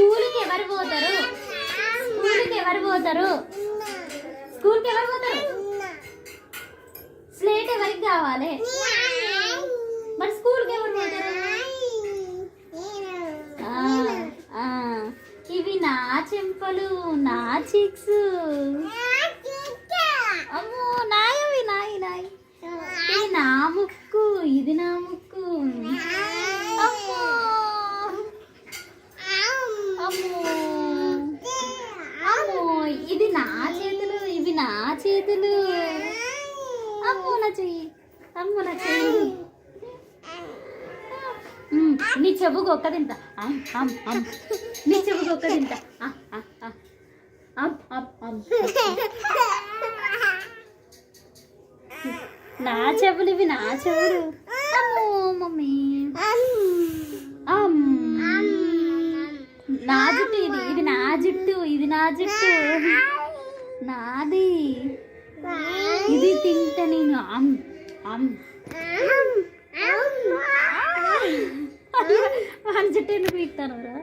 స్కూల్కి ఎవరు పోతారు? స్కూల్కి ఎవరు పోతారు? స్కూల్కి ఎవరు పోతారు? స్లేట్ ఎవరికి కావాలి? మరి స్కూల్కి ఎవరు పోతారు? ఇవి నా చెంపలు, నా చిక్స్. అమ్మో నాయవి, నాయి నాయి. ఇది నా ముక్కు, ఇది నా ముక్కు. అమ్మో అమ్మో అమ్మో, ఇది నా చేతులు, ఇవి నా చేతులు. అమ్మో నా చెయ్యి, అమ్మో నా చెయ్యి. నీ చెవుకు ఒక్క తింటా, నీ చెవుకు ఒక్క తింటా. నా చెవులు, ఇవి నా చెవులు. అమ్మో మమ్మీ. నా జుట్టు, ఇది నా జుట్టు, ఇది నా జుట్టు నాది. ఇది తింటా నేను. మన జుట్టు ఎందుకు పీకుతాను రా?